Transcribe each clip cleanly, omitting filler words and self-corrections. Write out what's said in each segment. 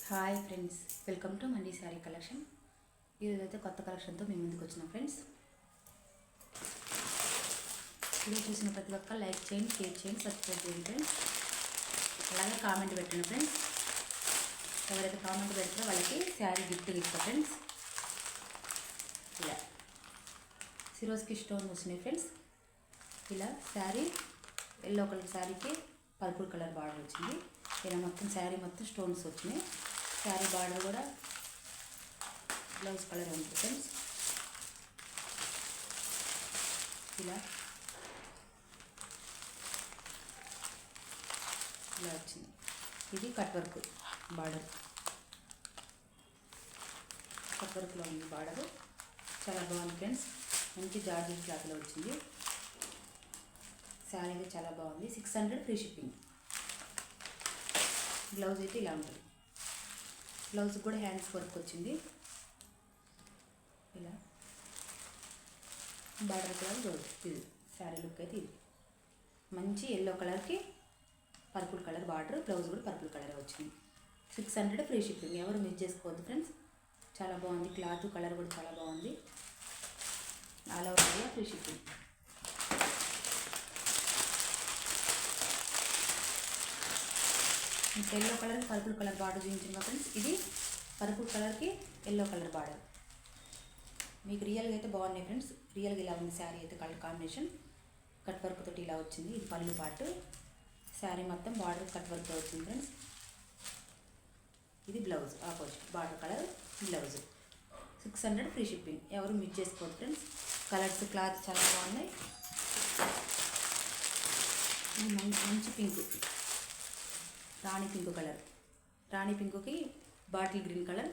Hi friends, welcome to mandi sari collection. ఈరోజైతే కొత్త కలెక్షన్తో మీ ముందుకు వచ్చిన ఫ్రెండ్స్. వీడియో చూసిన ప్రతి ఒక్క లైక్ చేయండి, షేర్ చేయండి, సబ్స్క్రైబ్ చేయండి ఫ్రెండ్స్. అలాగే కామెంట్ పెట్టండి ఫ్రెండ్స్. ఎవరైతే కామెంట్ పెడతారో వాళ్ళకి శారీ గిఫ్ట్ ఇస్తా ఫ్రెండ్స్. ఇలా సిరోస్కి స్టోన్ వచ్చినాయి ఫ్రెండ్స్. ఇలా శారీ ఎల్లో కలర్ శారీకి పర్పుల్ కలర్ బార్డర్ వచ్చింది. ఇలా మొత్తం శారీ మొత్తం స్టోన్స్ వచ్చినాయి. శారీ బార్డర్ కూడా బ్లౌజ్ కలర్ ఉంది ఫ్రెండ్స్. ఇలా ఇలా వచ్చింది. ఇది కట్ వర్క్ బార్డర్, కట్ వర్క్లో ఉంది బార్డరు. చాలా బాగుంది ఫ్రెండ్స్. మంచి జార్జెట్ క్లాత్లో వచ్చింది. శారీ అయితే చాలా బాగుంది. 600 ఫ్రీ షిప్పింగ్. బ్లౌజ్ అయితే ఇలా ఉంటుంది. బ్లౌజ్ కూడా హ్యాండ్స్ వర్క్ వచ్చింది. ఇలా బార్డర్ కలర్ బ్లౌజ్. ఇది శారీ లుక్ అయితే ఇది మంచి ఎల్లో కలర్కి పర్పుల్ కలర్ బార్డర్. బ్లౌజ్ కూడా పర్పుల్ కలర్ వచ్చింది. 600 ఫ్రీ షిప్పింగ్. ఎవరు మిస్ చేసుకోవద్దు ఫ్రెండ్స్. చాలా బాగుంది. క్లాత్ కలర్ కూడా చాలా బాగుంది. All over India free shipping. Yellow colour purple colour border చూపించింది ఫ్రెండ్స్. ఇది పర్పుల్ కలర్కి ఎల్లో కలర్ బార్డర్. మీకు రియల్గా అయితే బాగున్నాయి ఫ్రెండ్స్. రియల్గా ఇలా ఉంది శారీ అయితే. కలర్ కాంబినేషన్ కట్ వర్క్ తోటి ఇలా వచ్చింది. ఇది పళ్ళు పార్ట్. శారీ మొత్తం బార్డర్ కట్ వర్క్తో వచ్చింది ఫ్రెండ్స్. ఇది blouse opposite border colour blouse. 600 free shipping. ఎవరు మిస్ చేసుకోవద్దు ఫ్రెండ్స్. కలర్స్ క్లాత్ చాలా బాగున్నాయి. ఇది మంచి పింక్, రాణి పింక్ కలర్. రాణి పింక్కి bottle green colour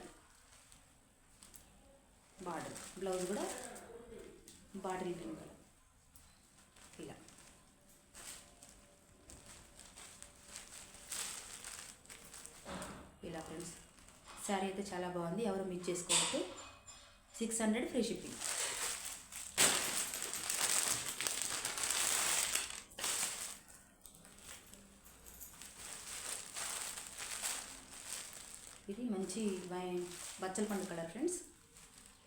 border. Blouse కూడా బాటిల్ గ్రీన్ కలర్. ఇలా ఇలా ఫ్రెండ్స్. శారీ అయితే చాలా బాగుంది. ఎవరు మిస్ చేసుకోవద్దు. 600 ఫ్రీ షిప్పింగ్. ఇది మంచి బచ్చల పండు కలర్ ఫ్రెండ్స్.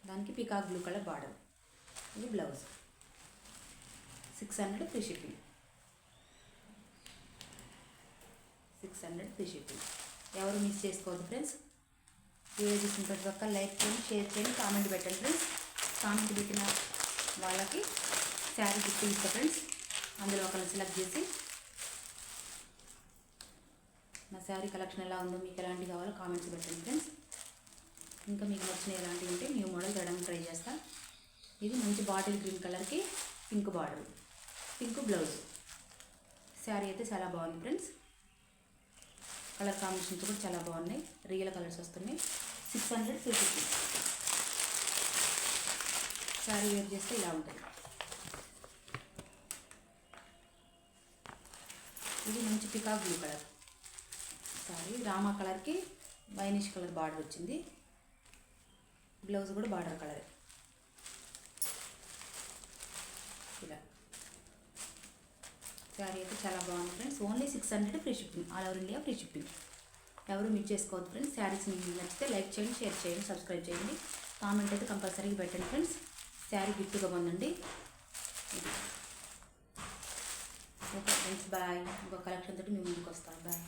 దానికి పికాక్ బ్లూ కలర్ బార్డర్. ఇది blouse. 600 free shipping. 600 free shipping. ఎవరు మిస్ చేసుకోవద్దు ఫ్రెండ్స్. వీడియో చూసిన ప్రతి ఒక్క లైక్ చేయండి, షేర్ చేయండి, కామెంట్ పెట్టండి ఫ్రెండ్స్. కామెంట్ పెట్టిన వాళ్ళకి శారీ గిఫ్ట్ ఇస్తా ఫ్రెండ్స్. అందులో ఒకరిని సెలెక్ట్ చేసి నా శారీ కలెక్షన్ ఎలా ఉందో, మీకు ఎలాంటి కావాలో కామెంట్స్ పెట్టండి ఫ్రెండ్స్. ఇంకా మీకు నచ్చిన ఎలాంటివి ఉంటే న్యూ మోడల్ తేడానికి ట్రై చేస్తా. ఇది మంచి బాటిల్ గ్రీన్ కలర్కి pink border, pink blouse. Sari అయితే చాలా బాగుంది ఫ్రెండ్స్. కలర్ కాంబినేషన్స్ కూడా చాలా బాగున్నాయి. రియల్ కలర్స్ వస్తున్నాయి. 600 ఫ్రీ షిప్పింగ్. శారీ వేర్ చేస్తే ఇలా ఉంటుంది. ఇది మంచి peacock blue colour sorry. Rama కలర్కి వైనిష్ కలర్ బార్డర్ వచ్చింది. బ్లౌజ్ కూడా బార్డర్ కలర్. ఇలా శారీ అయితే చాలా బాగుంది friends. Only 600 free shipping. All over India free shipping. ఎవరు మిస్ చేసుకోవద్దు ఫ్రెండ్స్. శారీస్ మీకు నచ్చితే లైక్ చేయండి, షేర్ చేయండి, సబ్స్క్రైబ్ చేయండి. కామెంట్ అయితే కంపల్సరీగా పెట్టండి ఫ్రెండ్స్. శారీ గిఫ్ట్గా పొందండి. ఇది ఓకే ఫ్రెండ్స్, బాయ్. ఇంకో కలెక్షన్ తోటి మీ ముందుకు వస్తాను. బాయ్.